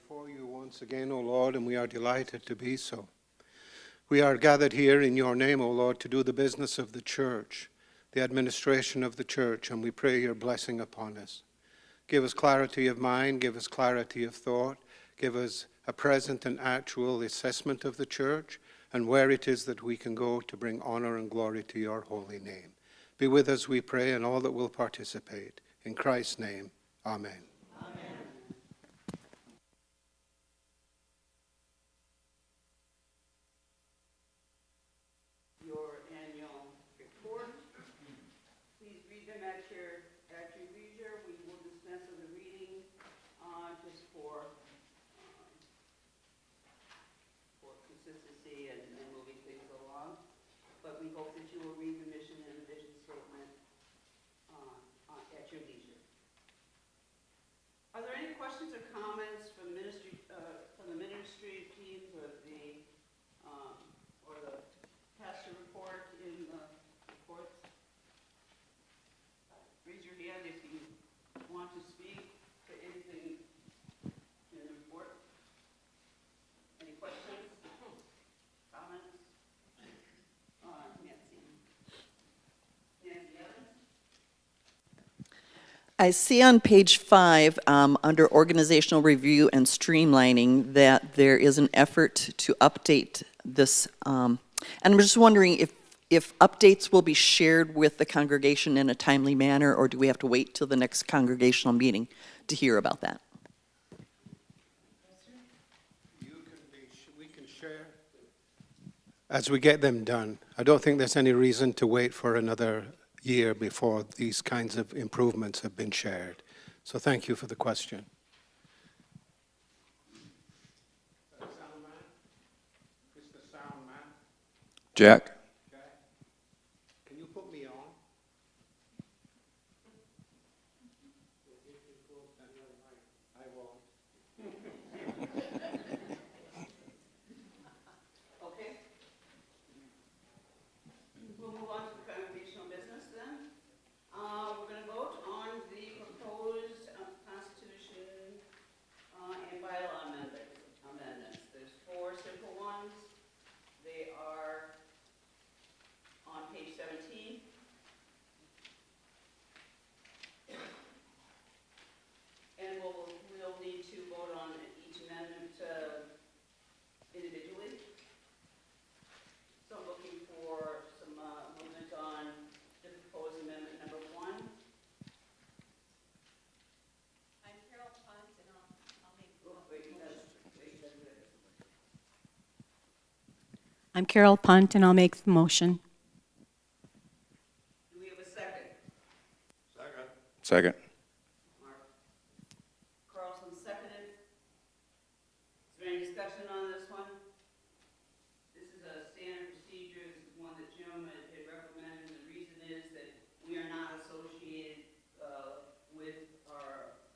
before you once again, O Lord, and we are delighted to be so. We are gathered here in your name, O Lord, to do the business of the church, the administration of the church, and we pray your blessing upon us. Give us clarity of mind, give us clarity of thought, give us a present and actual assessment of the church and where it is that we can go to bring honor and glory to your holy name. Be with us, we pray, and all that will participate. In Christ's name, amen. Your annual report. Please read them at your leisure. We will dispense with the reading just for consistency and moving things along. But we hope that you will read the mission and the vision statement at your leisure. Are there any questions or comments from the ministry teams or the pastor report in the reports? Raise your hand if you want to speak to anything in the report. Any questions? Comments? Nancy. Nancy Evans? I see on page 5, under organizational review and streamlining, that there is an effort to update this. And I'm just wondering if updates will be shared with the congregation in a timely manner, or do we have to wait till the next congregational meeting to hear about that? We can share as we get them done. I don't think there's any reason to wait for another year before these kinds of improvements have been shared. So thank you for the question. Jack? Can you put me on? I won't. Okay. We'll move on to the congregational business then. We're going to vote on the proposed constitution and bylaw amendments. There's 4 simple ones. They are on page 17. And we'll need to vote on each amendment individually. So I'm looking for some movement on the proposed amendment number 1. I'm Carol Punt, and I'll make the motion. I'm Carol Punt, and I'll make the motion. Do we have a second? Second. Mark Carlson seconded. Is there any discussion on this one? This is a standard procedure. This is one that Jim had recommended. The reason is that we are not associated with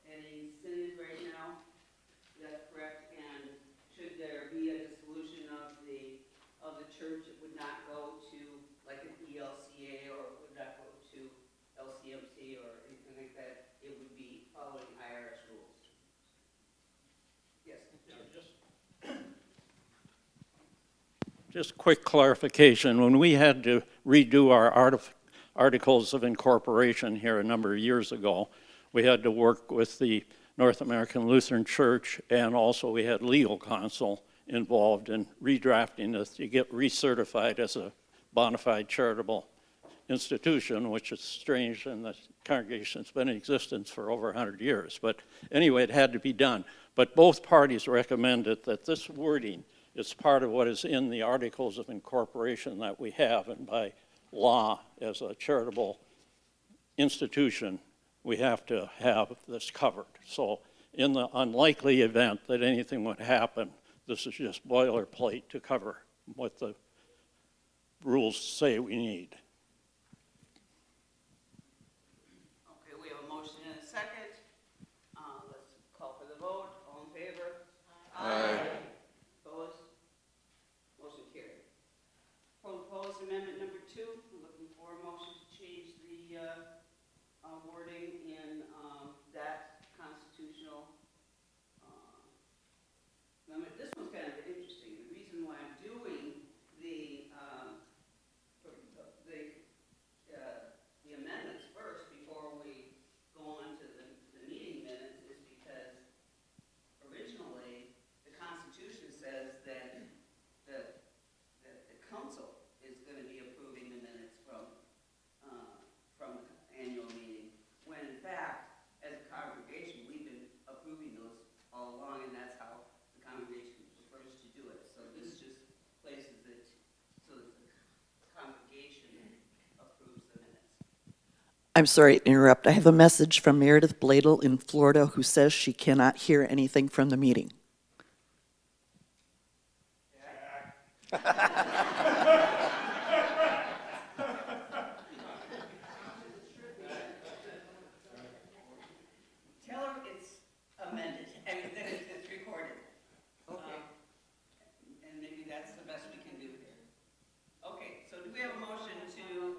any synods right now. That's correct. And should there be a dissolution of the church, it would not go to like an ELCA, or it would not go to LCMC or anything like that. It would be following IRS rules. Yes. Just quick clarification. When we had to redo our articles of incorporation here a number of years ago, we had to work with the North American Lutheran Church, and also we had legal counsel involved in redrafting this to get recertified as a bona fide charitable institution, which is strange, and the congregation's been in existence for over 100 years. But anyway, it had to be done. But both parties recommended that this wording is part of what is in the articles of incorporation that we have, and by law, as a charitable institution, we have to have this covered. So in the unlikely event that anything would happen, this is just boilerplate to cover what the rules say we need. Okay, we have a motion and a second. Let's call for the vote. All in favor? Aye. Opposed? Motion carried. Proposed amendment number 2. We're looking for a motion to change the wording in that constitutional I'm sorry to interrupt. I have a message from Meredith Bladel in Florida who says she cannot hear anything from the meeting. Tell her it's amended, I mean, that it's recorded. Okay. And maybe that's the best we can do here. Okay, so do we have a motion to?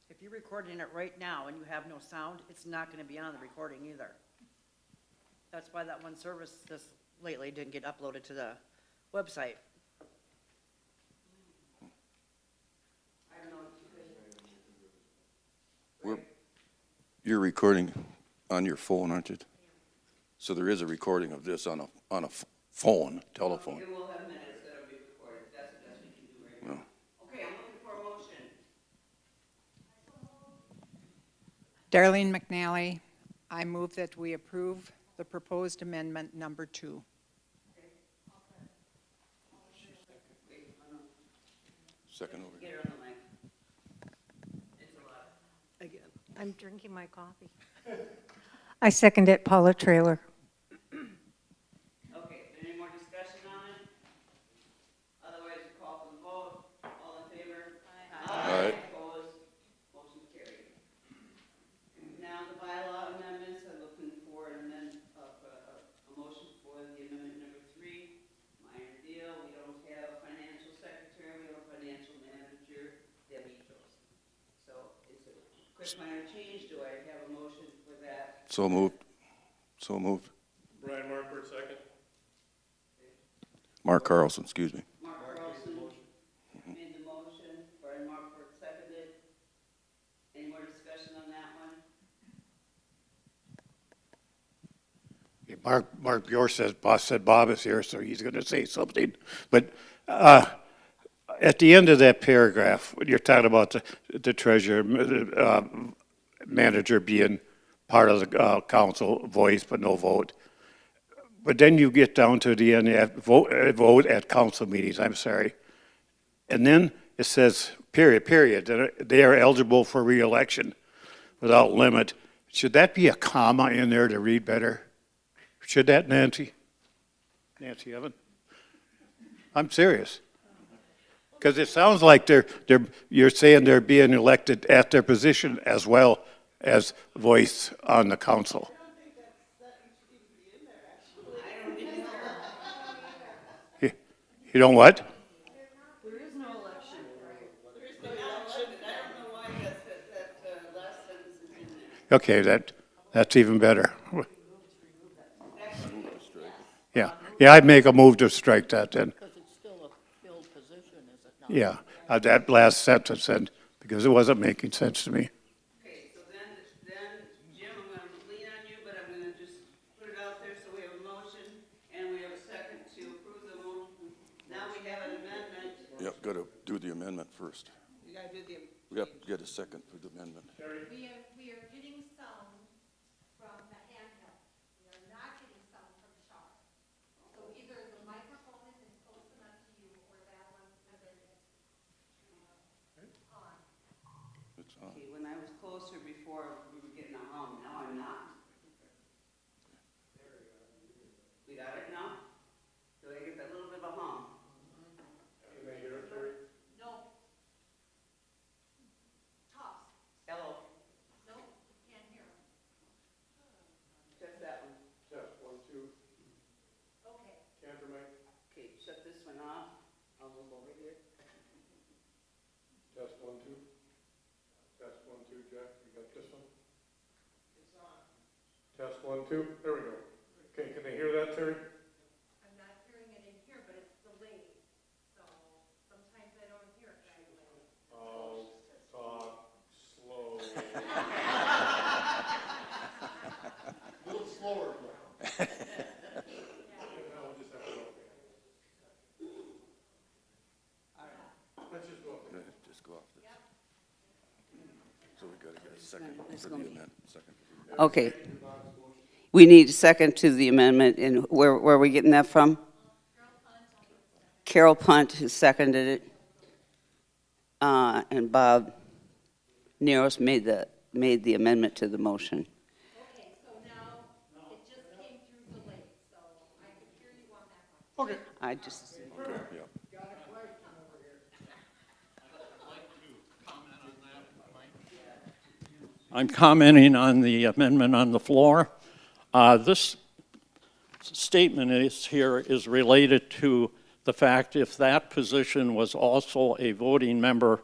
If you're recording it right now and you have no sound, it's not gonna be on the recording either. That's why that one service just lately didn't get uploaded to the website. I don't know if you could. You're recording on your phone, aren't you? So there is a recording of this on a phone, telephone. It will have minutes that'll be recorded, that's the best we can do right now. Okay, I'm looking for a motion. Darlene McNally, I move that we approve the proposed amendment number 2. Second over. Get her on the mic. It's a lot. Again. I'm drinking my coffee. I second it, Paula Trailer. Okay, any more discussion on it? Otherwise, we call for the vote. All in favor? Aye. Opposed? Motion carried. Now, the bylaw amendments, I'm looking for an amendment of, a motion for the amendment number 3. Minor deal, we don't have a financial secretary, we have a financial manager, Debbie Joseph. So it's a quick minor change. Do I have a motion for that? So moved. So moved. Brian Markford, second. Mark Carlson, excuse me. Mark Carlson made the motion, Brian Markford seconded. Any more discussion on that one? Mark Bjork said Bob is here, so he's going to say something. But at the end of that paragraph, when you're talking about the treasurer, manager being part of the council, voice but no vote. But then you get down to the end, vote at council meetings, I'm sorry. And then it says, period, that they are eligible for reelection without limit. Should that be a comma in there to read better? Should that, Nancy? Nancy Evan? I'm serious. Because it sounds like you're saying they're being elected at their position as well as voice on the council. You know what? There is no election. There is no election. I don't know why that last sentence is in there. Okay, that's even better. Yeah, I'd make a move to strike that then. Because it's still a filled position, is it not? Yeah, that last sentence, and because it wasn't making sense to me. Okay, so then, Jim, I'm gonna lean on you, but I'm gonna just put it out there, so we have a motion, and we have a second to approve the motion. Now we have an amendment. Yep, got to do the amendment first. We gotta do the. We have to get a second for the amendment. We are getting sound from the handheld. We are not getting sound from Shar. So either the microphone isn't close enough to you or that one isn't on. It's on. Okay, when I was closer before, we were getting a hum, now I'm not. We got it now? Do I get that little bit of a hum? Can they hear it, Terry? No. Toss. Hello, No, you can't hear him. just that one. Test, 1, 2. Okay. Cantor mic. Okay, shut this one off, I'll move over here. Test, 1, 2. Test, 1, 2, Jack, you got this one? It's on. Test, 1, 2, there we go. Okay, can they hear that, Terry? I'm not hearing it in here, but it's delayed. So sometimes I don't hear it right away. Oh, talk slow. A little slower. Now we'll just have to go. Let's just go up there. Just go off this. So we got to get a second It's for the gonna be- amendment. Second. Okay. We need a second to the amendment, and where are we getting that from? Carol Punt has seconded it. and Bob Neros made the amendment to the motion. Okay, so now it just came through delayed, so I could hear you on that one. Okay. I just, I'm commenting on the amendment on the floor. This statement is related to the fact if that position was also a voting member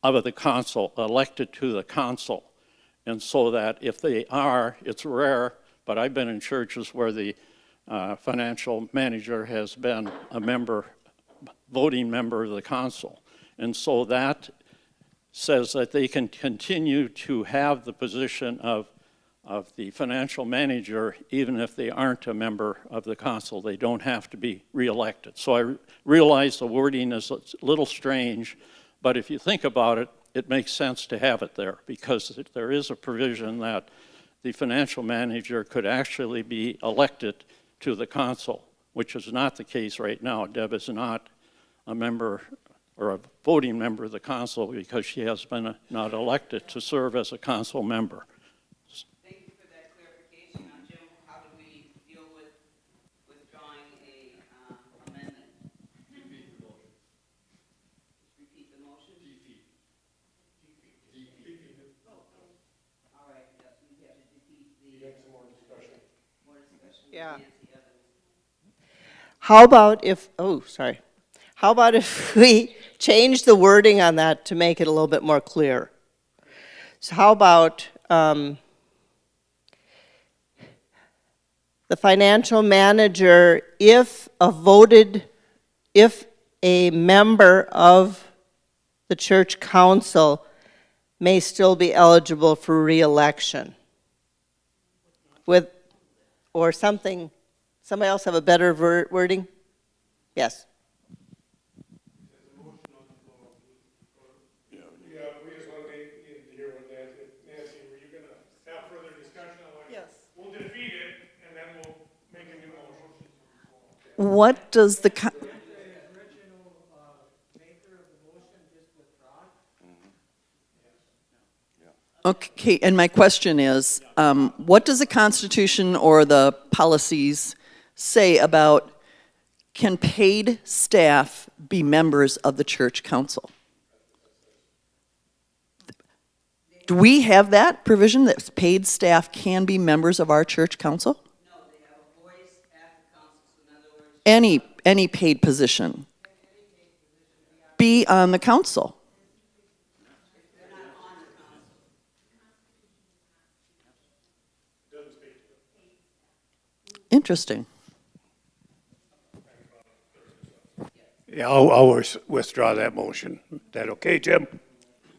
of the council, elected to the council. And so that if they are, it's rare, but I've been in churches where the financial manager has been a member, voting member of the council. And so that says that they can continue to have the position of the financial manager even if they aren't a member of the council. They don't have to be reelected. So I realize the wording is a little strange, but if you think about it, it makes sense to have it there because there is a provision that the financial manager could actually be elected to the council, which is not the case right now. Deb is not a member or a voting member of the council because she has been not elected to serve as a council member. thank you for that clarification. Now, Jim, how do we deal with withdrawing a amendment? Repeat the motion. Repeat the motion? All right, yes, we have to defeat the. Get some more discussion. More discussion. Yeah. Nancy Evans. How about if, how about if we change the wording on that to make it a little bit more clear? So how about the financial manager, if a member of the church council may still be eligible for reelection? Or something, somebody else have a better wording? Yes. Yeah, we just want to hear what Nancy, were you gonna have further discussion on what? Yes. We'll defeat it, and then we'll make a new motion. What does the, okay, and my question is, what does the Constitution or the policies say about can paid staff be members of the church council? Do we have that provision that paid staff can be members of our church council? No, they have a voice at the council, so in other words. Any paid position be on the council. They're not on the council. Interesting. Yeah, I'll withdraw that motion. Is that okay, Jim?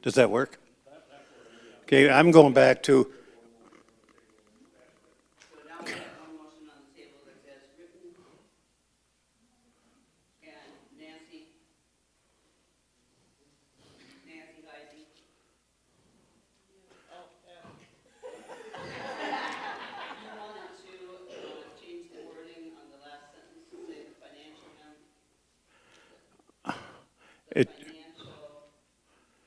Does that work? Okay, I'm going back to, So now we have one motion on the table that's as written. And Nancy Heisey. You wanted to change the wording on the last sentence to say the financial it,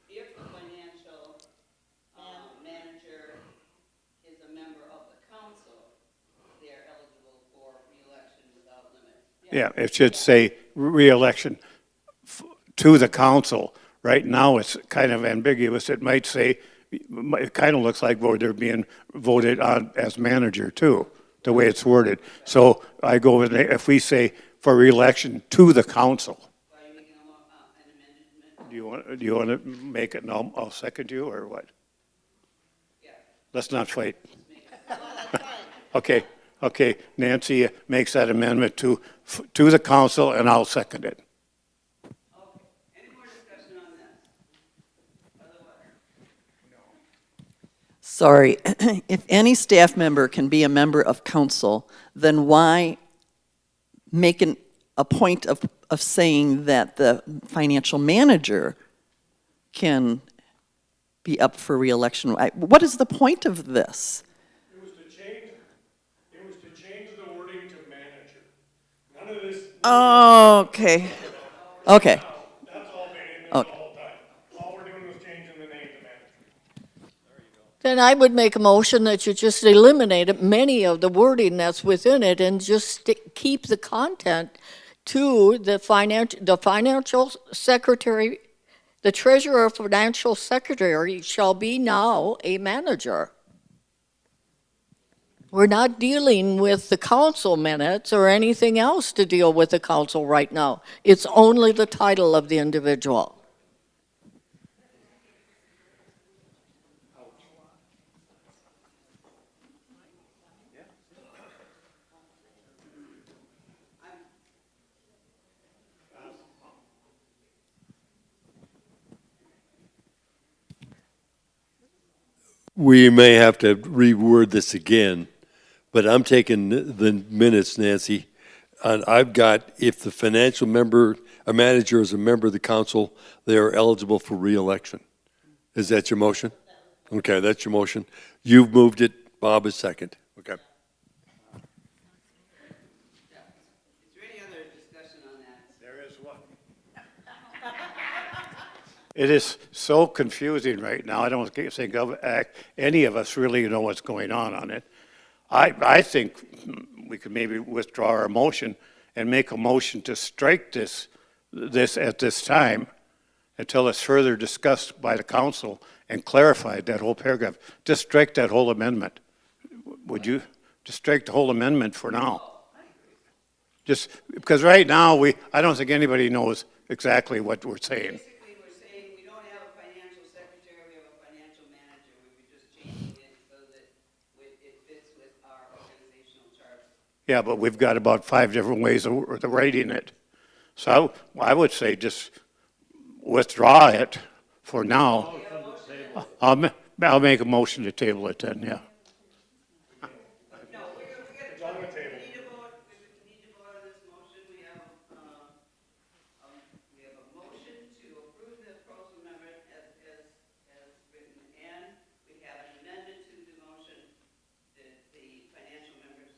if the financial manager is a member of the council, they are eligible for reelection without limit. yeah, it should say reelection to the council. Right now, it's kind of ambiguous. It might say, it kind of looks like they're being voted on as manager too, the way it's worded. So I go with, if we say for reelection to the council. Are you making an amendment? Do you want to make it, and I'll second you, or what? Yeah. Let's not fight. Okay, Nancy makes that amendment to the council, and I'll second it. Okay. Any more discussion on this? Otherwise, Sorry, if any staff member can be a member of council, then why make a point of saying that the financial manager can be up for reelection? What is the point of this? It was to change the wording to manager. None of this. Oh, okay. Okay. That's all been in there the whole time. Then I would make a motion that you just eliminate many of the wording that's within it and just keep the content to the financial secretary, the treasurer financial secretary shall be now a manager. We're not dealing with the council minutes or anything else to deal with the council right now. It's only the title of the individual. We may have to reword this again, but I'm taking the minutes, Nancy. And I've got, if the financial member, a manager is a member of the council, they are eligible for reelection. Is that your motion? Okay, that's your motion. You've moved it, Bob is second. Okay. Is there any other discussion on that? There is one. It is so confusing right now. I don't think any of us really know what's going on it. I think we could maybe withdraw our motion and make a motion to strike this at this time until it's further discussed by the council and clarified, that whole paragraph. Just strike that whole amendment. Would you? Just strike the whole amendment for now. Just because right now I don't think anybody knows exactly what we're saying. Basically, we're saying we don't have a financial secretary, we have a financial manager. We were just changing it so that it fits with our organizational chart. Yeah, but we've got about 5 different ways of writing it. So I would say just withdraw it for now. I'll make a motion to table it then, yeah. No, we need to vote, we need to vote on this motion. We have a motion to approve the proposal amendment as written, and we have an amendment to the motion that the financial members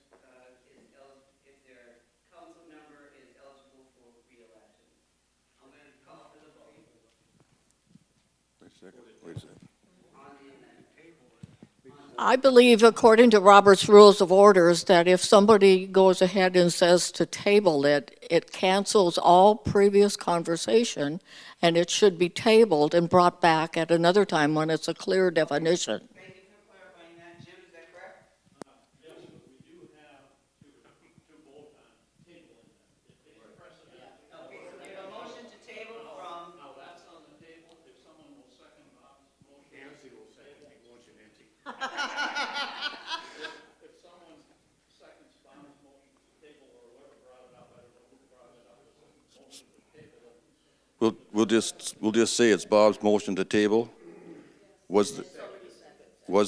if their council member is eligible for reelection. I'm going to call for the vote Wait a second. on the amendment. I believe, according to Robert's Rules of Orders, that if somebody goes ahead and says to table it, it cancels all previous conversation, and it should be tabled and brought back at another time when it's a clear definition. Thank you for clarifying that. Jim, is that correct? Yes, but we do have to vote on tabling it. Okay, so we have a motion to table from, Now, that's on the table. If someone will second Bob's motion. Nancy will second the motion, Nancy. If someone seconds Bob's motion to table or whoever brought it up, I don't know who brought it up, it's a motion to table it. We'll just say it's Bob's motion to table. Was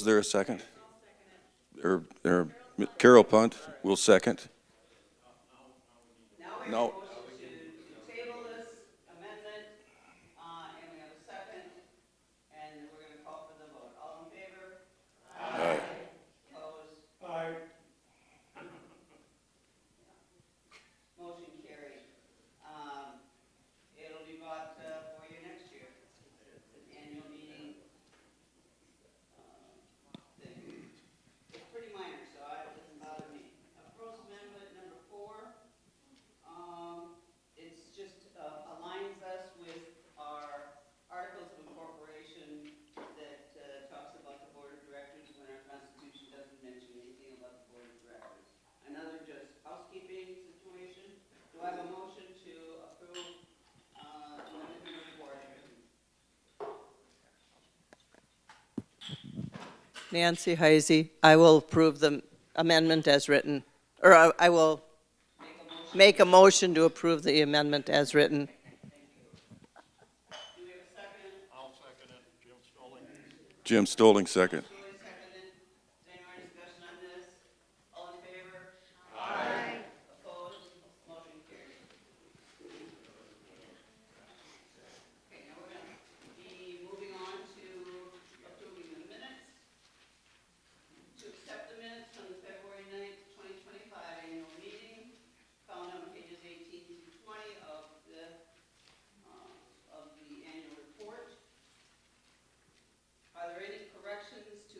there a second? Or Carol Punt will second. now we have a No. motion to table this amendment, and we have a second, and we're going to call for the vote. All in favor? Aye. Opposed? Aye. Motion carried. It'll be brought for you next year. It's an annual meeting thing. It's pretty minor, so it doesn't bother me. Proposed amendment number 4, it's just aligns us with our articles of incorporation that talks about the board of directors when our constitution doesn't mention anything about the board of directors. Another just housekeeping situation. Do I have a motion to approve amendment number 4? Nancy Heisey, I will approve the amendment as written, or I will make a motion to approve the amendment as written. Do we have a second? I'll second it. Jim Stolling. Jim Stolling, second. Julie seconded. Is there any more discussion on this? All in favor? Aye. Opposed? Motion carried. Okay, now we're going to be moving on to approving the minutes. To accept the minutes from the February 9th, 2025 annual meeting, found on pages 18 through 20 of the annual report. Are there any corrections to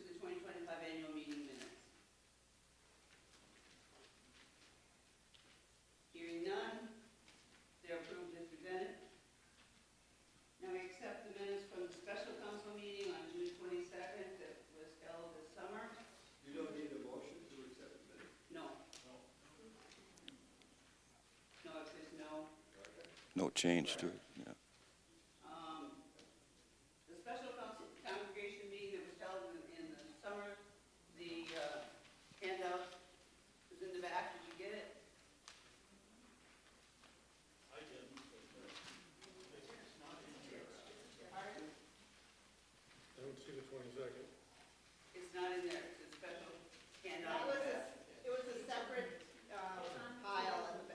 change to it, yeah. The special congregation meeting that was held in the summer, the handout is in the back. Did you get it? It's not in there. It's a special handout. It was a separate pile in the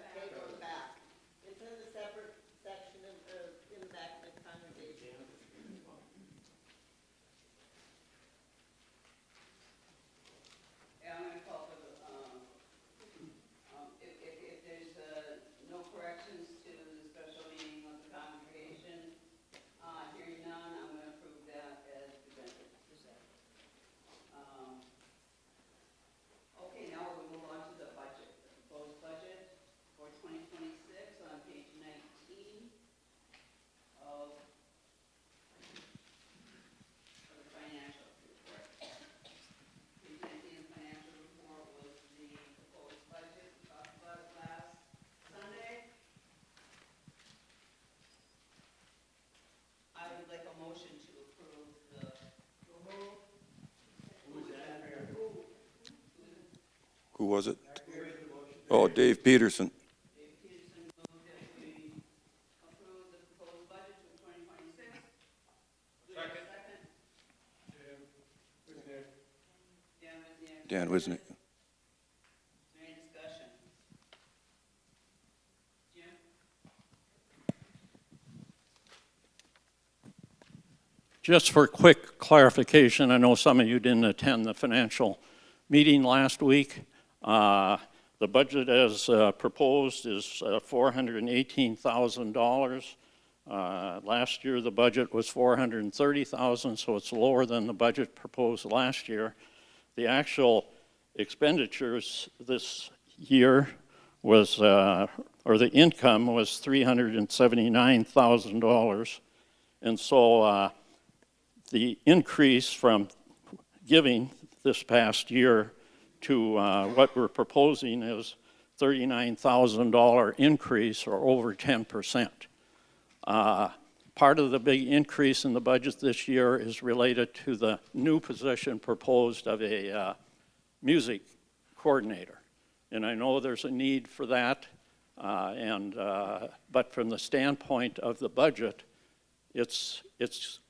back. It's in the separate section in the back of the congregation. Yeah, I'm gonna call for the, if there's, no corrections to the special meeting of the congregation, hearing none, I'm gonna approve that as presented. Okay, now we'll move on to the budget, the proposed budget for 2026 on page 19 of the financial report. Page 19 of the financial report was the proposed budget, we talked about it last Sunday. I would like a motion to approve the, Who was it? Oh, Dave Peterson. Dave Peterson moved that we approve the proposed budget for 2026. Second. Dan Wisnick. Is there any discussion? Jim? Just for quick clarification, I know some of you didn't attend the financial meeting last week. The budget as proposed is $418,000. Last year, the budget was $430,000, so it's lower than the budget proposed last year. The actual expenditures this year was, or the income was $379,000. And so the increase from giving this past year to what we're proposing is $39,000 increase, or over 10%. Part of the big increase in the budget this year is related to the new position proposed of a music coordinator. And I know there's a need for that, but from the standpoint of the budget, it's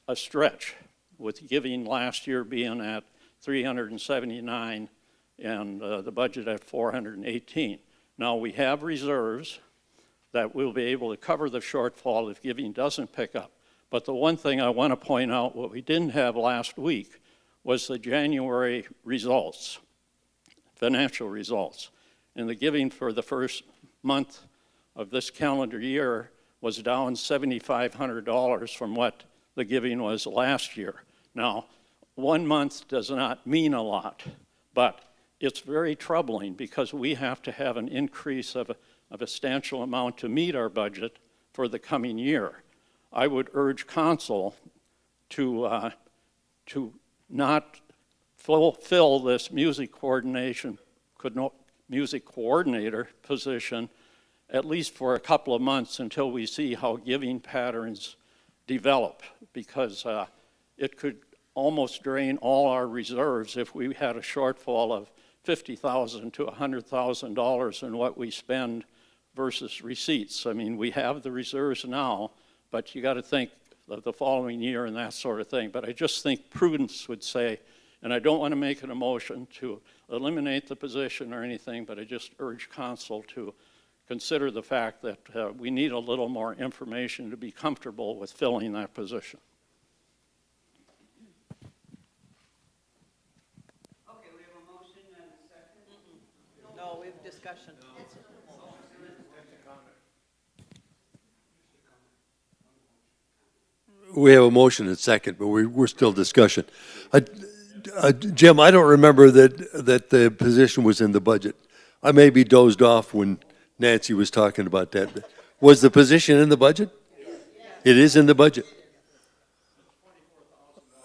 a stretch, with giving last year being at 379 and the budget at 418. Now, we have reserves that we'll be able to cover the shortfall if giving doesn't pick up. But the one thing I want to point out, what we didn't have last week, was the January results, financial results. And the giving for the first month of this calendar year was down $7,500 from what the giving was last year. Now, 1 month does not mean a lot, but it's very troubling because we have to have an increase of a substantial amount to meet our budget for the coming year. I would urge council to not fulfill this music coordinator position, at least for a couple of months until we see how giving patterns develop, because it could almost drain all our reserves if we had a shortfall of $50,000 to $100,000 in what we spend versus receipts. I mean, we have the reserves now, but you got to think of the following year and that sort of thing. But I just think prudence would say, and I don't want to make an motion to eliminate the position or anything, but I just urge council to consider the fact that we need a little more information to be comfortable with filling that position. Okay, we have a motion and a second. No, we have discussion. We have a motion and second, but we're still discussion. Jim, I don't remember that the position was in the budget. I maybe dozed off when Nancy was talking about that. Was the position in the budget? It is in the budget.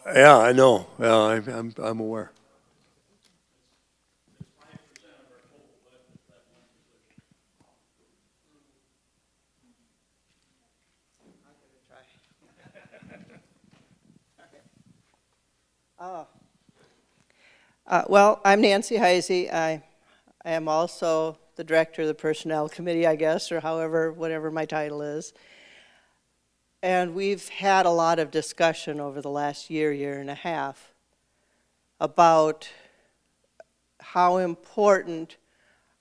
Yeah, I know. Yeah, I'm aware. Well, I'm Nancy Heisey. I am also the director of the Personnel Committee, I guess, or whatever my title is. And we've had a lot of discussion over the last year and a half about how important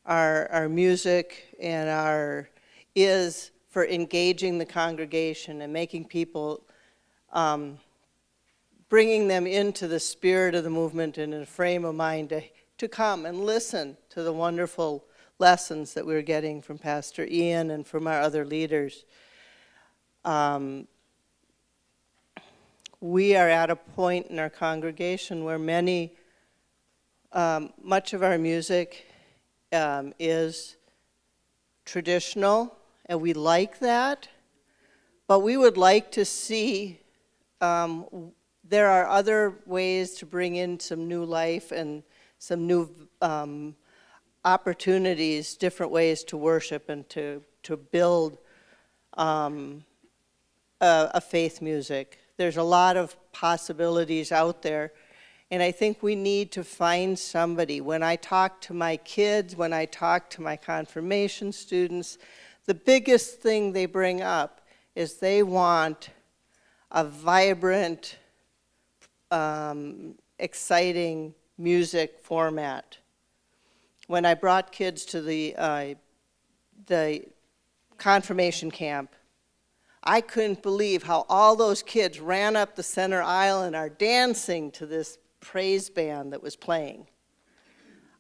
our music and is for engaging the congregation and making people, bringing them into the spirit of the movement and in a frame of mind to come and listen to the wonderful lessons that we're getting from Pastor Ian and from our other leaders. We are at a point in our congregation where much of our music is traditional, and we like that, but we would like to see there are other ways to bring in some new life and some new opportunities, different ways to worship and to build a faith music. There's a lot of possibilities out there, and I think we need to find somebody. When I talk to my kids, when I talk to my confirmation students, the biggest thing they bring up is they want a vibrant, exciting music format. When I brought kids to the confirmation camp, I couldn't believe how all those kids ran up the center aisle and are dancing to this praise band that was playing.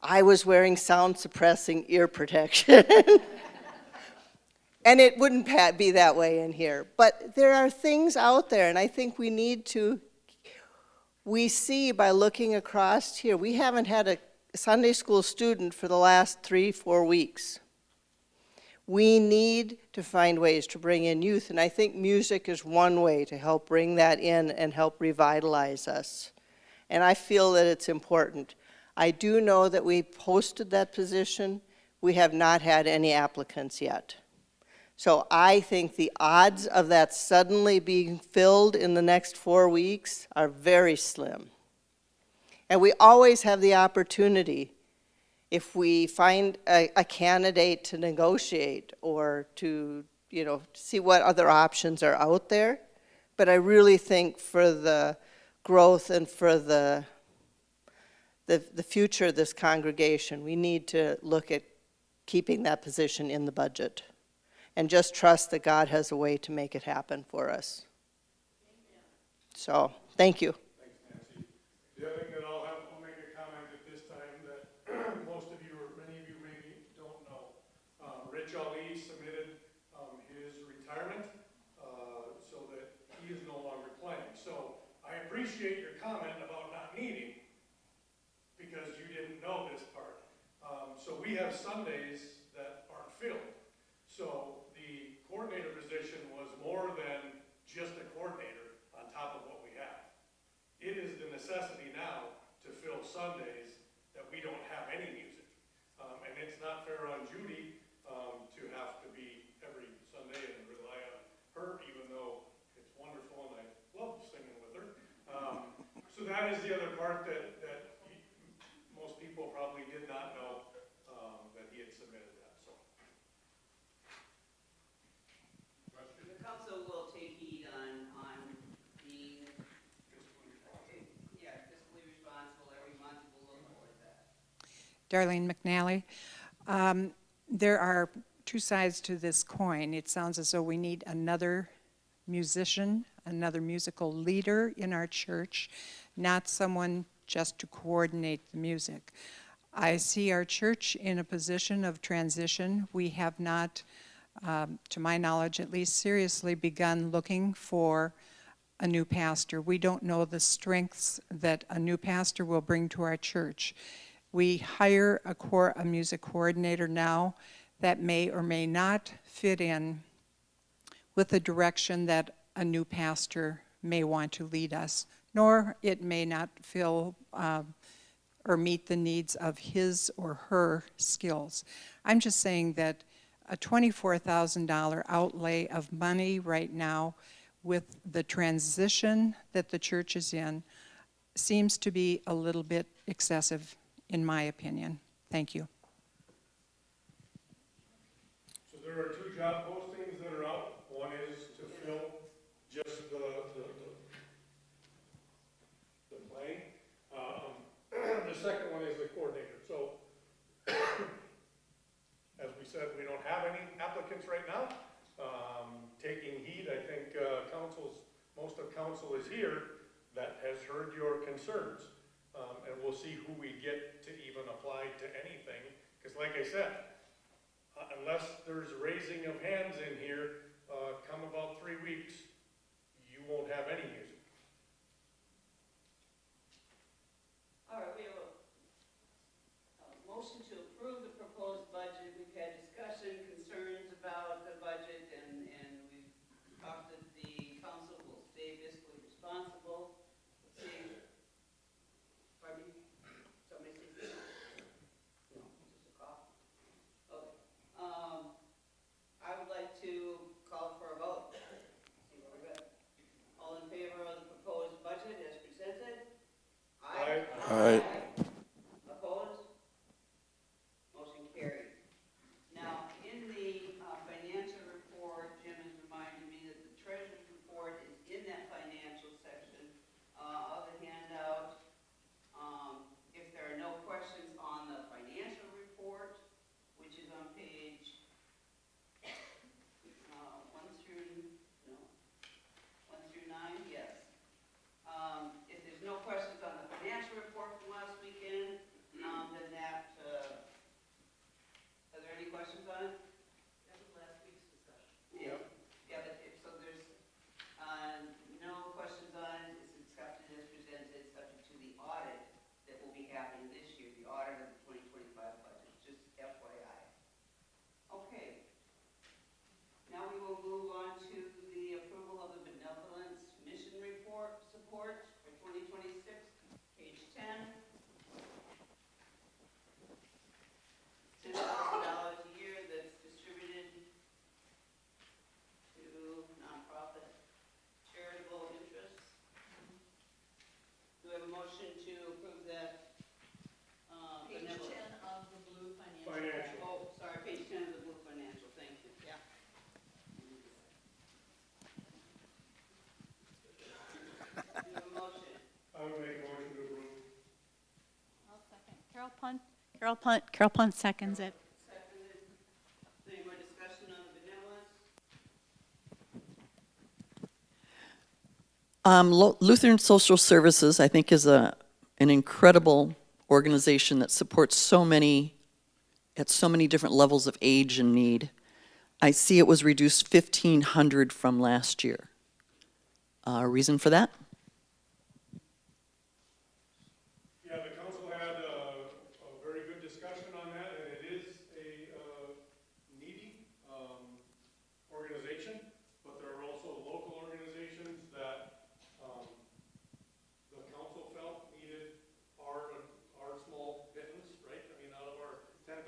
I was wearing sound-suppressing ear protection. And it wouldn't be that way in here. But there are things out there, and I think we see by looking across here, we haven't had a Sunday school student for the last 3-4 weeks. We need to find ways to bring in youth, and I think music is one way to help bring that in and help revitalize us. And I feel that it's important. I do know that we posted that position. We have not had any applicants yet. So I think the odds of that suddenly being filled in the next 4 weeks are very slim. And we always have the opportunity, if we find a candidate, to negotiate or to, see what other options are out there. But I really think for the growth and for the future of this congregation, we need to look at keeping that position in the budget. And just trust that God has a way to make it happen for us. So, thank you. Thanks, Nancy. The other thing that I'll make a comment at this time that most of you, or many of you maybe don't know. Rich Ali submitted his retirement so that he is no longer playing. So I appreciate your comment about not needing, because you didn't know this part. So we have Sundays that aren't filled. So the coordinator position was more than just a coordinator on top of what we have. It is the necessity now to fill Sundays that we don't have any music. And it's not fair on Judy to have to be every Sunday and rely on her, even though it's wonderful and I love singing with her. So that is the other part that most people probably did not know that he had submitted that. So. The council will take heed on being, fiscally responsible every month. We'll look forward to that. Darlene McNally. There are two sides to this coin. It sounds as though we need another musician, another musical leader in our church, not someone just to coordinate the music. I see our church in a position of transition. We have not, to my knowledge at least, seriously begun looking for a new pastor. We don't know the strengths that a new pastor will bring to our church. We hire a music coordinator now that may or may not fit in with the direction that a new pastor may want to lead us, nor it may not fill or meet the needs of his or her skills. I'm just saying that a $24,000 outlay of money right now with the transition that the church is in, seems to be a little bit excessive, in my opinion. Thank you. So there are 2 job postings that are out. One is to fill just the playing. The second one is the coordinator. So, as we said, we don't have any applicants right now. Taking heed, I think most of council is here that has heard your concerns. And we'll see who we get to even apply to anything. Because like I said, unless there's raising of hands in here, come about 3 weeks, you won't have any music. All right, we have a motion to approve the proposed budget. We've had discussion, concerns about the budget, and we've talked that the council will stay fiscally responsible. See, pardon me? Somebody say something? No, just a cough. Okay. I would like to call for a vote. See what we got. All in favor of the proposed budget as presented? Aye. Aye. Opposed? Motion carried. Now, in the financial report, Jim has reminded me that the treasurer's report is in that financial section of the handout. If there are no questions on the financial report, which is on page 1 through 9, yes. If there's no questions on the financial report from last weekend, then that, are there any questions on it? That was last week's discussion. Yeah, yeah, but so there's, no questions on it, it's accepted as presented, subject to the audit that will be happening this year, the audit of the 2025 budget, just FYI. Okay. Now we will move on to the approval of the benevolence mission report support for 2026, page 10. $10,000 a year that's distributed to nonprofit charitable interests. Do we have a motion to approve that? Page 10 of the blue financial. Oh, sorry, page 10 of the blue financial, thank you. Yeah. Do you have a motion? I would make a motion to approve. I'll second. Carol Punt seconds it. Seconded. Any more discussion on the benevolence? Lutheran Social Services, I think, is an incredible organization that supports so many, at so many different levels of age and need. I see it was reduced 1,500 from last year. Reason for that? Yeah, the council had a very good discussion on that, and it is a needy organization, but there are also local organizations that the council felt needed our small pittance, right? I mean, out of our 10,000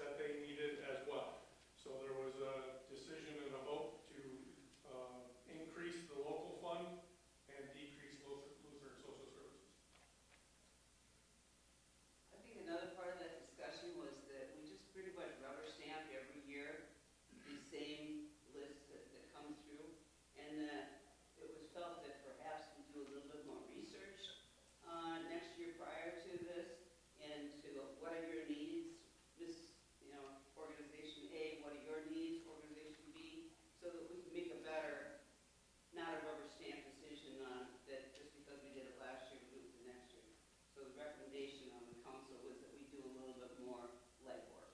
that they needed as well. So there was a decision and a vote to increase the local fund and decrease Lutheran Social Services. I think another part of that discussion was that we just pretty much rubber stamp every year the same list that come through, and that it was felt that perhaps we do a little bit more research next year prior to this, and to what are your needs, this, organization A, what are your needs, organization B, so that we can make a better, not a rubber stamp decision on that just because we did it last year, we do it the next year. So the recommendation on the council was that we do a little bit more legwork.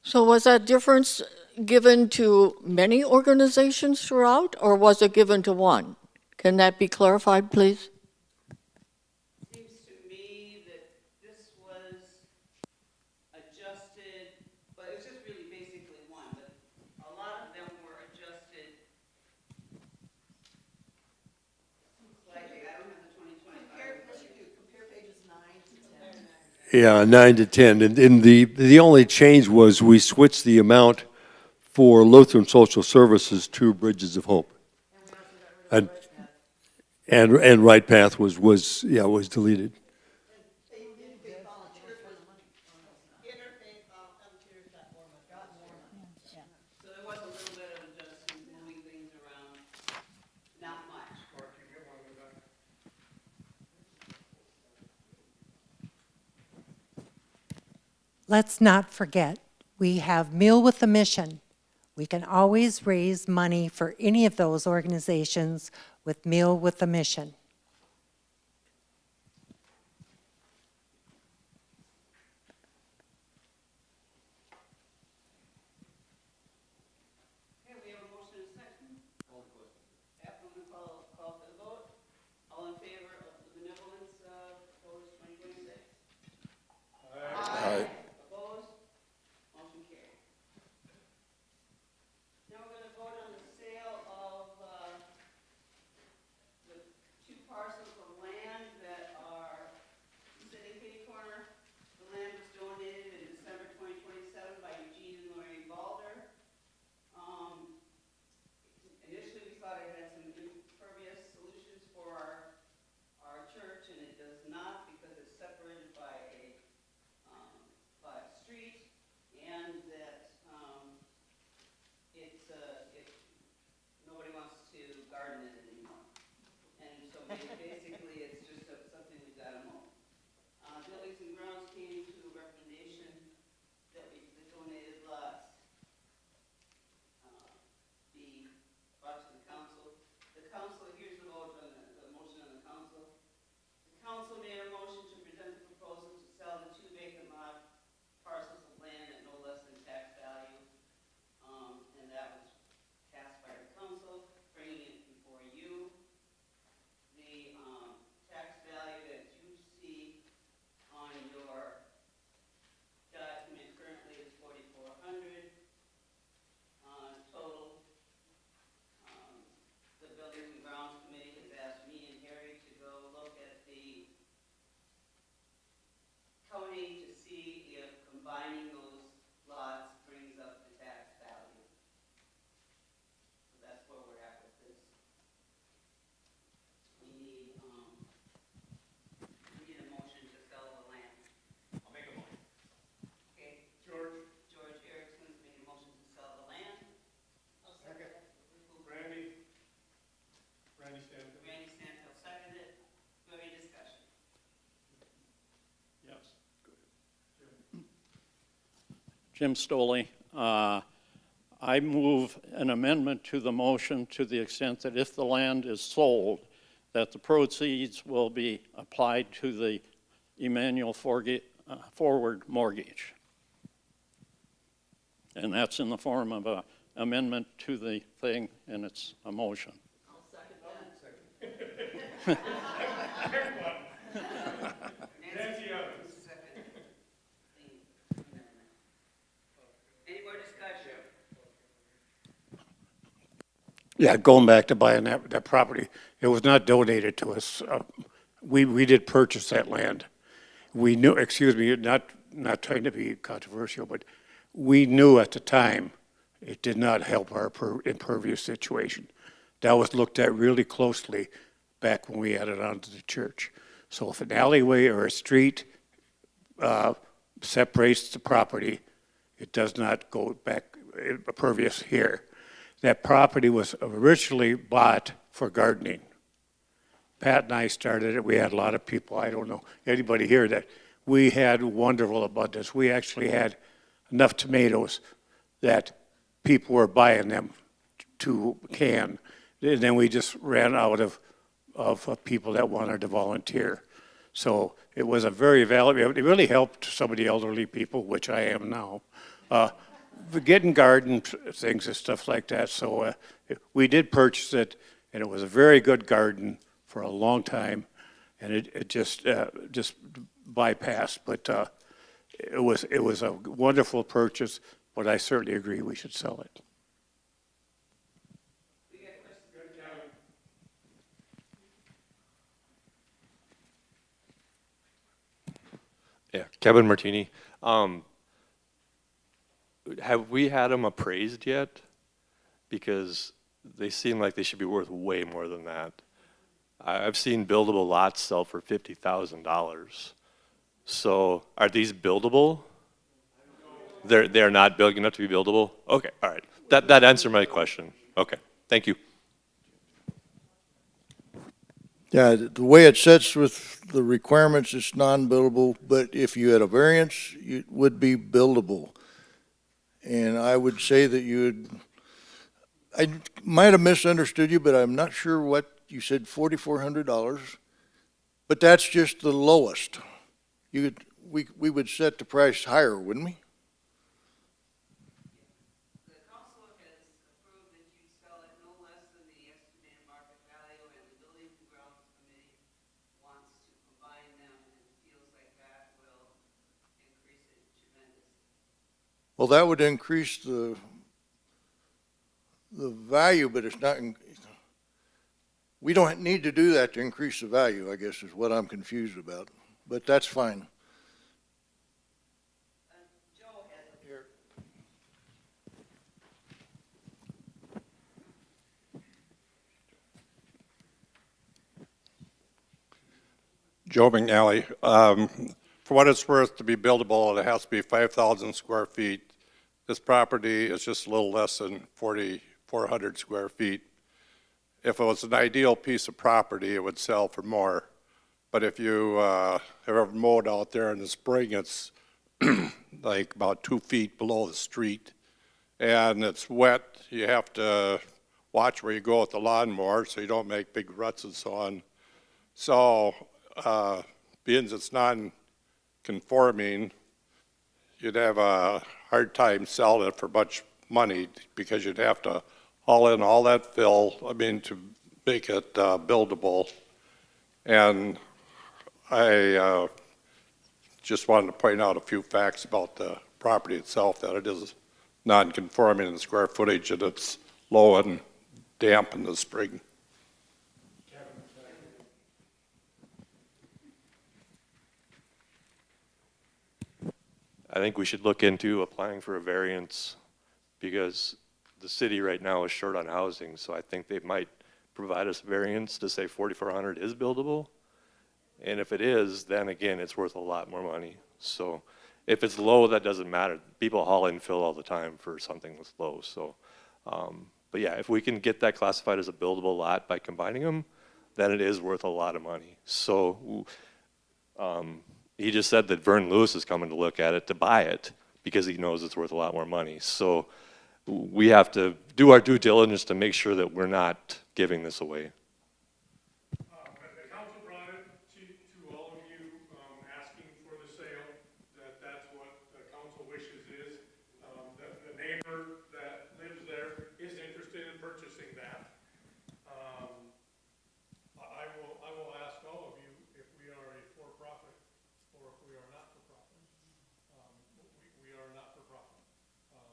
So was that difference given to many organizations throughout, or was it given to one? Can that be clarified, please? Seems to me that this was adjusted, but it was just really basically one, but a lot of them were adjusted slightly. I don't have the 2025. Compare pages 9 to 10. Yeah, 9 to 10. And the only change was we switched the amount for Lutheran Social Services to Bridges of Hope. And Right Path was deleted. So there was a little bit of adjustment, moving things around, not much. Let's not forget, we have Meal with a Mission. We can always raise money for any of those organizations with Meal with a Mission. Okay, we have a motion and a second. After we call for the vote, all in favor of the benevolence voters 2026? Aye. Opposed? Motion carried. Now we're gonna vote on the sale of the two parcels of land that are sitting kitty corner. The land was donated in December 2027 by Eugene and Lorraine Balder. Initially, we thought it had some impervious solutions for our church, and it does not because it's separated by a street, and that nobody wants to garden it anymore. And so basically, it's just something we've got to mow. Buildings and Grounds came to a recommendation that the donated lots be brought to the council. The council, here's the vote on the motion on the council. The council made a motion to present the proposal to sell the two vacant lot parcels of land at no less than tax value. And that was passed by the council, bringing it before you. The tax value that you see on your document currently is $4,400 total. The Buildings and Grounds Committee has asked me and Harry to go look at the county to see if combining those lots brings up the tax value. So that's where we're at with this. We need a motion to sell the land. I'll make a motion. Okay, George Erickson's made a motion to sell the land. Second. Randy Stanton. Randy Stanton seconded. Do you have any discussion? Yes. Jim Stoley. I move an amendment to the motion to the extent that if the land is sold, that the proceeds will be applied to the Immanuel Forward Mortgage. And that's in the form of an amendment to the thing, and it's a motion. I'll second that. Nancy Evans. Second. Any more discussion? Yeah, going back to buying that property, it was not donated to us. We did purchase that land. We knew, excuse me, not trying to be controversial, but we knew at the time it did not help our impervious situation. That was looked at really closely back when we added on to the church. So if an alleyway or a street separates the property, it does not go back impervious here. That property was originally bought for gardening. Pat and I started it. We had a lot of people. I don't know anybody here that we had wonderful abundance. We actually had enough tomatoes that people were buying them to can. And then we just ran out of people that wanted to volunteer. So it was a very valuable, it really helped some of the elderly people, which I am now, getting garden things and stuff like that. So we did purchase it, and it was a very good garden for a long time, and it just bypassed. But it was a wonderful purchase, but I certainly agree we should sell it. Yeah, Kevin Martini. have we had them appraised yet? Because they seem like they should be worth way more than that. I've seen buildable lots sell for $50,000. So are these buildable? They're not big enough to be buildable? Okay, all right. That answered my question. Okay, thank you. Yeah, the way it sets with the requirements, it's non-buildable, but if you had a variance, it would be buildable. And I would say that I might have misunderstood you, but I'm not sure what, you said $4,400, but that's just the lowest. We would set the price higher, wouldn't we? The council has approved that you sell it no less than the estimated market value, and the Building and Grounds Committee wants to combine them and feels like that will increase it tremendously. Well, that would increase the value, but it's not, we don't need to do that to increase the value, I guess is what I'm confused about, but that's fine. Joe McNally. For what it's worth, to be buildable, it has to be 5,000 square feet. This property is just a little less than 4,400 square feet. If it was an ideal piece of property, it would sell for more. But if you have ever mowed out there in the spring, it's like about 2 feet below the street. And it's wet. You have to watch where you go with the lawnmower so you don't make big ruts and so on. So, being it's non-conforming, you'd have a hard time selling it for much money because you'd have to haul in all that fill, to make it buildable. And I just wanted to point out a few facts about the property itself, that it is non-conforming in the square footage, and it's low and damp in the spring. I think we should look into applying for a variance because the city right now is short on housing, so I think they might provide us a variance to say 4,400 is buildable. And if it is, then again, it's worth a lot more money. So if it's low, that doesn't matter. People haul in fill all the time for something that's low. So, but yeah, if we can get that classified as a buildable lot by combining them, then it is worth a lot of money. So, he just said that Vern Lewis is coming to look at it to buy it because he knows it's worth a lot more money. So we have to do our due diligence to make sure that we're not giving this away. The council brought it to all of you, asking for the sale, that's what the council wishes is. The neighbor that lives there is interested in purchasing that. I will ask all of you if we are a for-profit or if we are not for profit. We are not for profit. And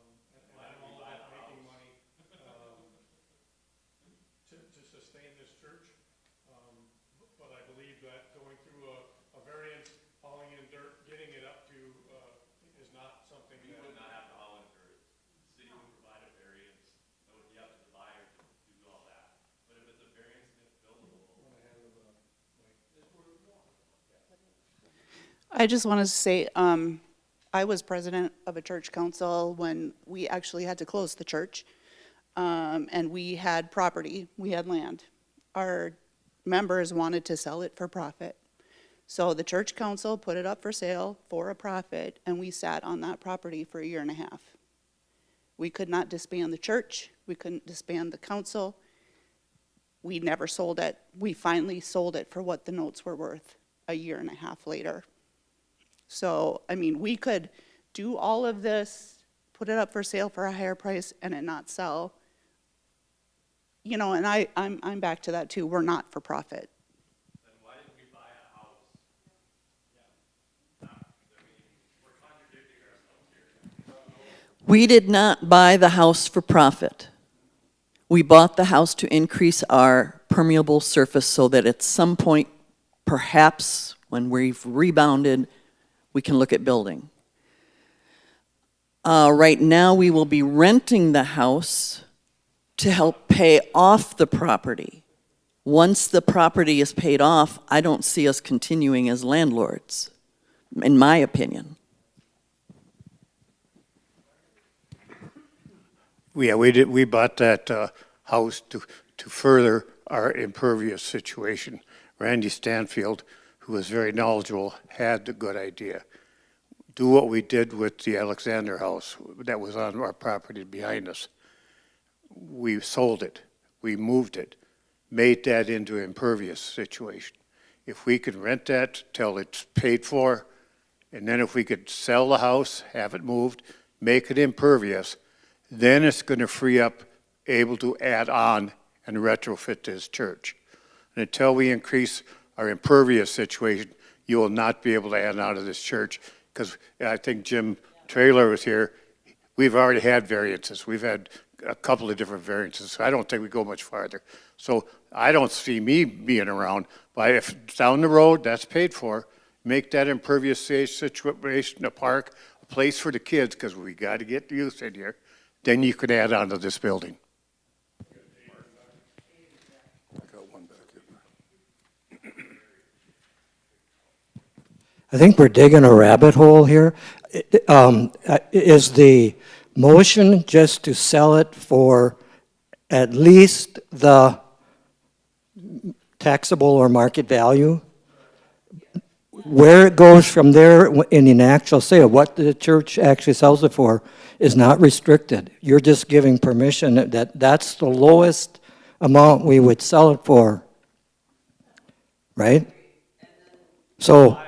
I'm all about making money to sustain this church. But I believe that going through a variance, hauling in dirt, getting it up to is not something that. We would not have to haul in dirt. The city would provide a variance. That would be up to the buyer to do all that. But if it's a variance and it's buildable. I just want to say, I was president of a church council when we actually had to close the church. And we had property, we had land. Our members wanted to sell it for profit. So the church council put it up for sale for a profit, and we sat on that property for 1.5 years. We could not disband the church, we couldn't disband the council. We never sold it. We finally sold it for what the notes were worth 1.5 years later. So, we could do all of this, put it up for sale for a higher price and it not sell. And I'm back to that too. We're not for profit. Then why didn't we buy a house? Yeah. We're contradicting ourselves here. We did not buy the house for profit. We bought the house to increase our permeable surface so that at some point, perhaps when we've rebounded, we can look at building. Right now, we will be renting the house to help pay off the property. Once the property is paid off, I don't see us continuing as landlords, in my opinion. Yeah, we bought that house to further our impervious situation. Randy Stanfield, who was very knowledgeable, had the good idea. Do what we did with the Alexander house that was on our property behind us. We sold it, we moved it, made that into an impervious situation. If we could rent that till it's paid for, and then if we could sell the house, have it moved, make it impervious, then it's going to free up, able to add on and retrofit this church. And until we increase our impervious situation, you will not be able to add on to this church, because I think Jim Traylor was here. We've already had variances. We've had a couple of different variances. So I don't think we go much farther. So I don't see me being around. But if down the road, that's paid for, make that impervious situation a park, a place for the kids, because we got to get the youth in here, then you could add on to this building. I think we're digging a rabbit hole here. Is the motion just to sell it for at least the taxable or market value? Where it goes from there in an actual sale, what the church actually sells it for is not restricted. You're just giving permission that that's the lowest amount we would sell it for, right? So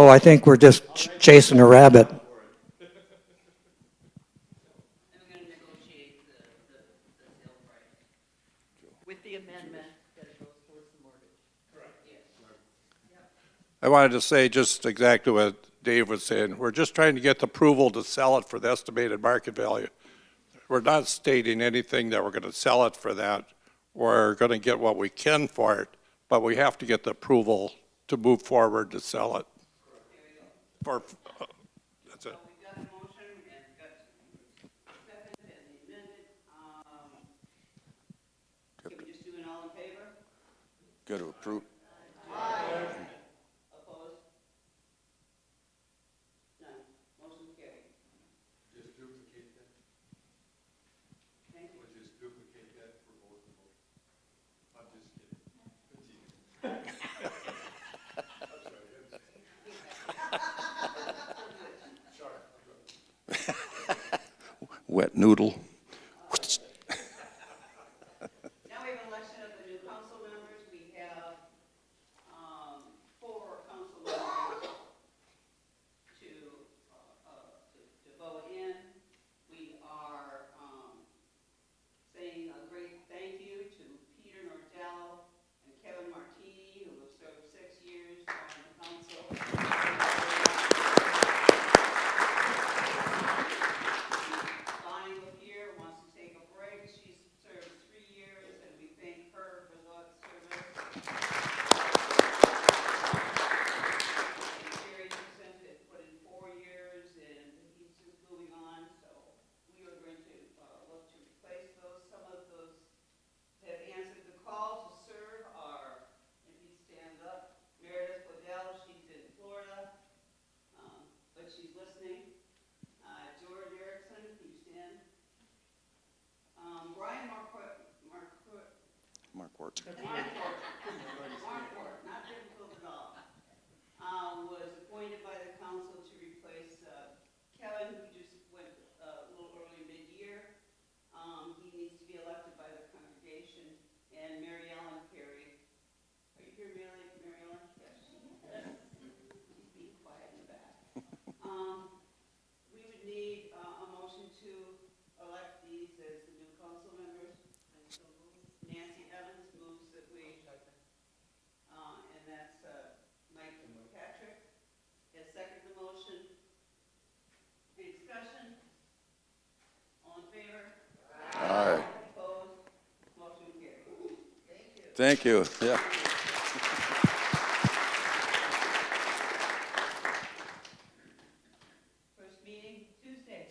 I think we're just chasing a rabbit. And we're gonna negotiate the sale price. With the amendment that it goes towards the mortgage. Correct. Yes. I wanted to say just exactly what Dave was saying. We're just trying to get approval to sell it for the estimated market value. We're not stating anything that we're going to sell it for that. We're going to get what we can for it, but we have to get the approval to move forward to sell it. That's it. So we got a motion and got second and the amended. Can we just do an all in favor? Got to approve. Aye. Opposed? None. Motion carried. Just duplicate that. Thank you. We'll just duplicate that for both of them. I'm just kidding. Wet noodle. Now we have election of the new council members. We have 4 council members to vote in. We are saying a great thank you to Peter Nordello and Kevin Martini, who have served 6 years on the council. Bonnie LaPierre wants to take a break. She's served 3 years, and we thank her for that service. And Jerry Nixon had put in 4 years, and he's just moving on, so we are going to look to replace those. Some of those that have answered the call to serve are, if you stand up, Meredith Odell, she's in Florida, but she's listening. George Erickson, can you stand? Brian Marquardt, not difficult at all, was appointed by the council to replace Kevin, who just went a little early mid-year. He needs to be elected by the congregation, and Mary Ellen Perry. Are you here, Mary Ellen? Yes, she is. She's being quiet in the back. We would need a motion to elect these as the new council members. Nancy Evans moves that we, and that's Mike Patrick has seconded the motion. Any discussion? All in favor? Aye. Opposed? Motion carried. Thank you. Yeah. First meeting Tuesday.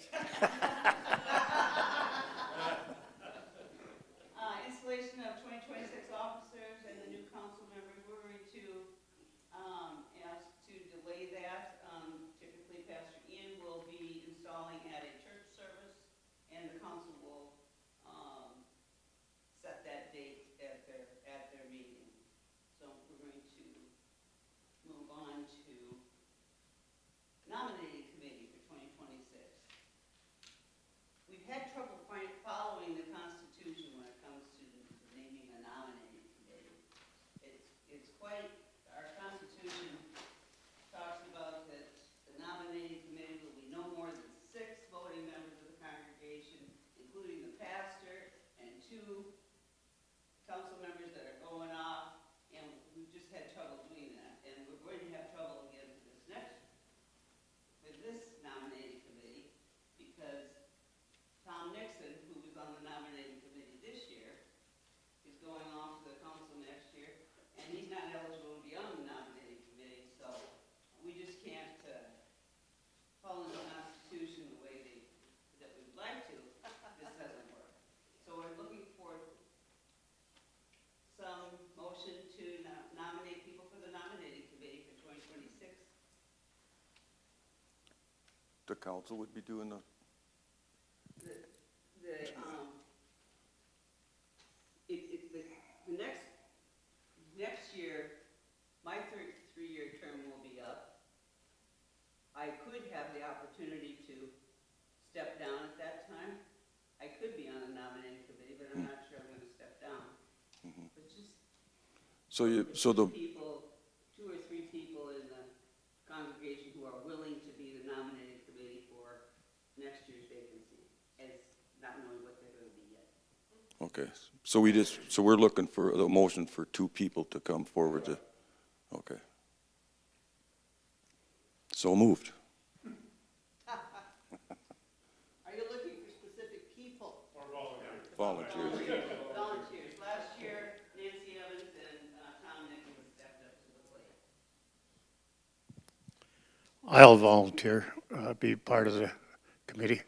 the council would be doing the, The next year, my three-year term will be up. I could have the opportunity to step down at that time. I could be on the nominating committee, but I'm not sure I'm gonna step down. But just so the, people, 2 or 3 people in the congregation who are willing to be the nominating committee for next year's vacancy, as not knowing what they're gonna be yet. okay, so we're looking for a motion for 2 people to come forward to, okay. So moved. Are you looking for specific people? Volunteers. Volunteers. Last year, Nancy Evans and Tom Nicholas stepped up to the plate. I'll volunteer, be part of the committee.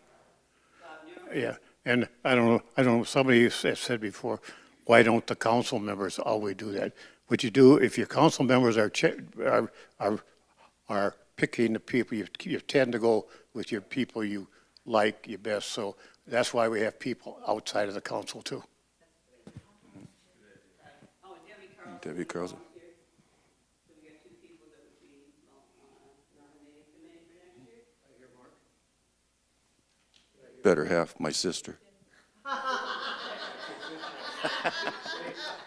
Yeah, and I don't know, somebody has said before, why don't the council members always do that? What you do, if your council members are picking the people, you tend to go with your people you like you best, so that's why we have people outside of the council too. Oh, Debbie Carlson. volunteered. So we got 2 people that would be nominated committee for next year. Better half, my sister. Yeah.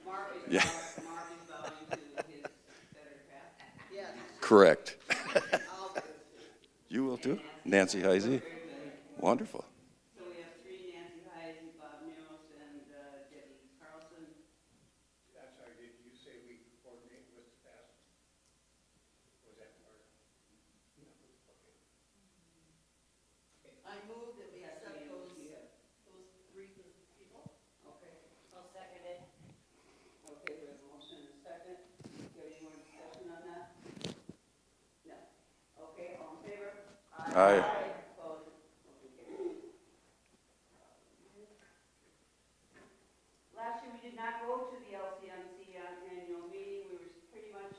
Mark is vowing to his better half. Yes. Correct. I'll do it too. You will too? Nancy Heisey? Wonderful. So we have 3, Nancy Heisey, Bob Neros, and Debbie Carlson. I'm sorry, did you say we coordinate with the pastor? Was that part? I move that we accept those 3 people. Okay. I'll second it. Okay, we have a motion and a second. Do you have any more discussion on that? No. Okay, all in favor? Aye. Opposed? Motion carries. Last year, we did not go to the LCMC annual meeting. We were pretty much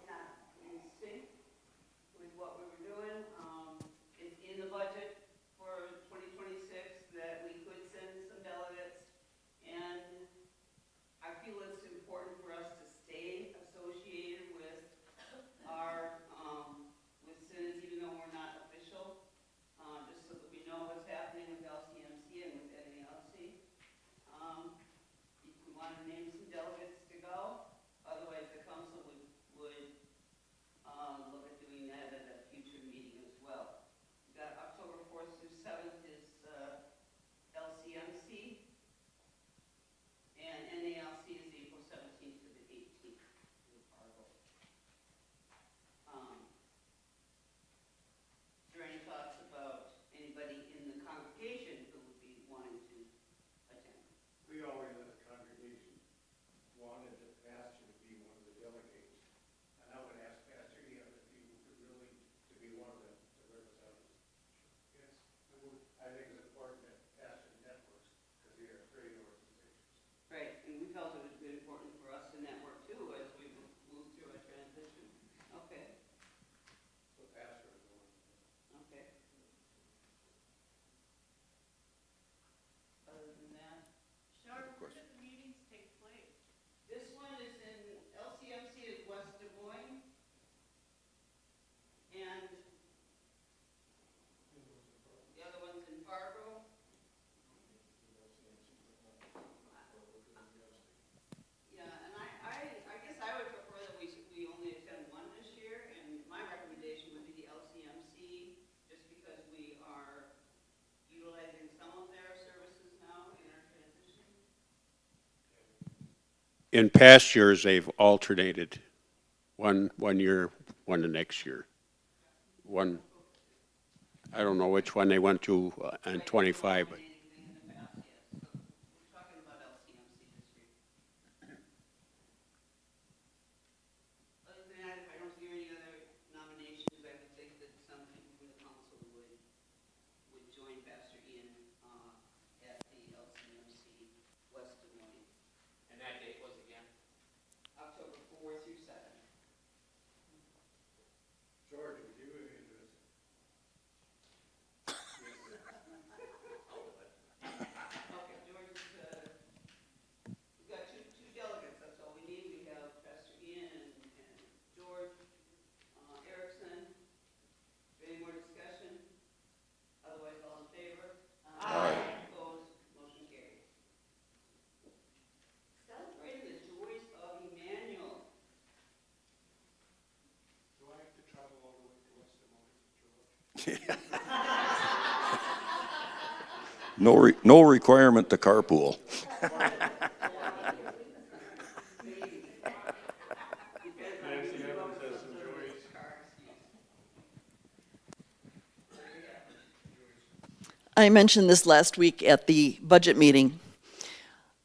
not in sync with what we were doing. It's in the budget for 2026 that we could send some delegates. And I feel it's important for us to stay associated with our, with SINs, even though we're not official, just so that we know what's happening with LCMC and with NALC. If we want to name some delegates to go, otherwise the council would look at doing that at a future meeting as well. We got October 4th through 7th is LCMC, and NALC is April 17th to the 18th in Fargo. Is there any thoughts about anybody in the congregation who would be wanting to attend? We always, as a congregation, wanted the pastor to be one of the delegates. And I would ask Pastor Ian if he would be willing to be one of them to represent us. Yes, I think it's important that pastor networks, because we are trade organizations. Right, and we felt it would be important for us to network too as we move through a transition. Okay, So pastor is one. okay. Other than that, Sharp, where did the meetings take place? this one is in, LCMC is West Des Moines. And the other one's in Fargo. Yeah, and I guess I would prefer that we only attend one this year, and my recommendation would be the LCMC, just because we are utilizing some of their services now in our transition. In past years, they've alternated, one year, one the next year. One, I don't know which one they went to in 25, but We're talking about LCMC this year. Other than that, if I don't hear any other nominations, I would think that some people from the council would join Pastor Ian at the LCMC West Des Moines. And that date was again? October 4 through 7. No requirement to carpool. I mentioned this last week at the budget meeting,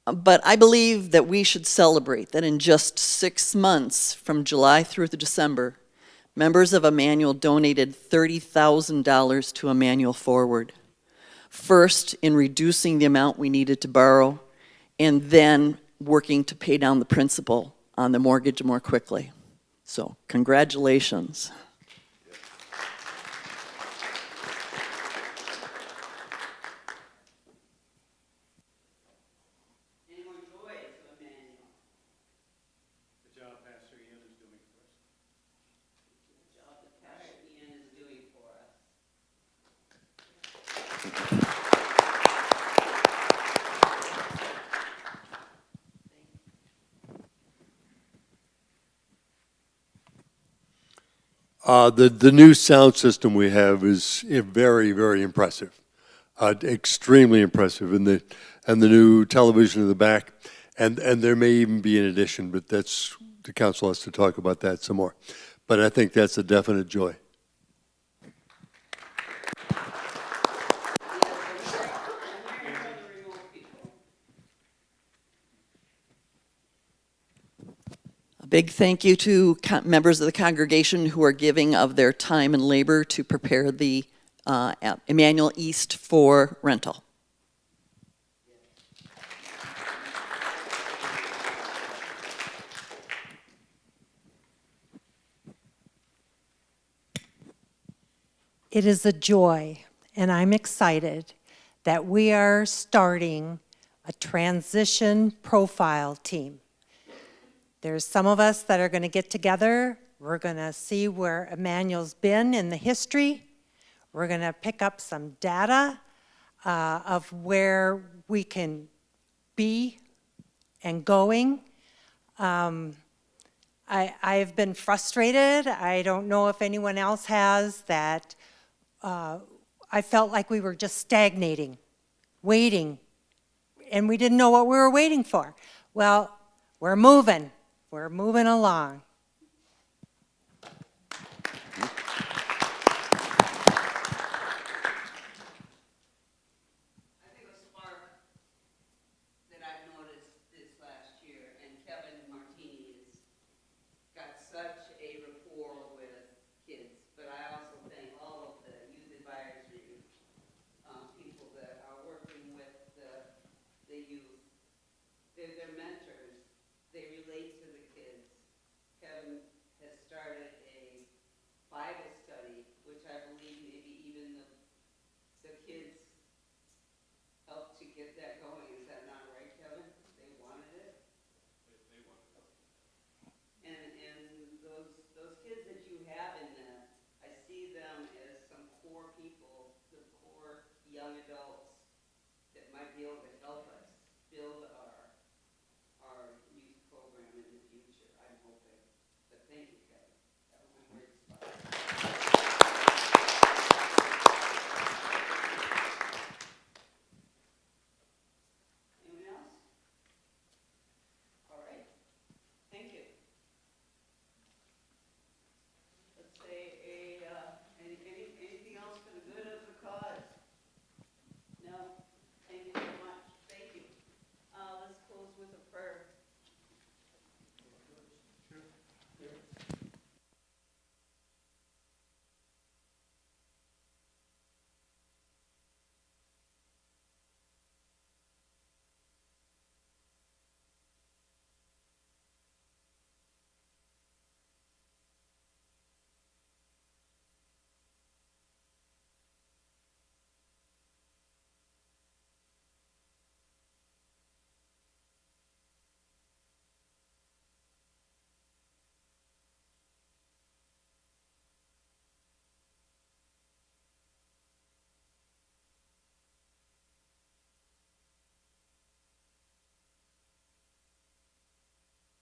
but I believe that we should celebrate that in just 6 months, from July through to December, members of Immanuel donated $30,000 to Immanuel Forward. First, in reducing the amount we needed to borrow, and then working to pay down the principal on the mortgage more quickly. So, congratulations. Any more joy to Immanuel? The job Pastor Ian is doing for us. The job that Pastor Ian is doing for us. The new sound system we have is very, very impressive, extremely impressive, and the new television in the back, and there may even be an addition, but that's, the council has to talk about that some more. But I think that's a definite joy. A big thank you to members of the congregation who are giving of their time and labor to prepare the Immanuel East for rental. It is a joy, and I'm excited that we are starting a transition profile team. There's some of us that are going to get together. We're going to see where Immanuel's been in the history. We're going to pick up some data of where we can be and going. I've been frustrated. I don't know if anyone else has, that I felt like we were just stagnating, waiting, and we didn't know what we were waiting for. Well, we're moving. We're moving along. I think a spark that I've noticed this last year, and Kevin Martini has got such a rapport with kids, but I also thank all of the youth advisory people that are working with the youth. They're their mentors. They relate to the kids. Kevin has started a Bible study, which I believe maybe even the kids helped to get that going. Is that not right, Kevin? They wanted it? They wanted it. And those kids that you have in that, I see them as some core people, the core young adults that might be able to help us build our youth program in the future, I'm hoping. But thank you,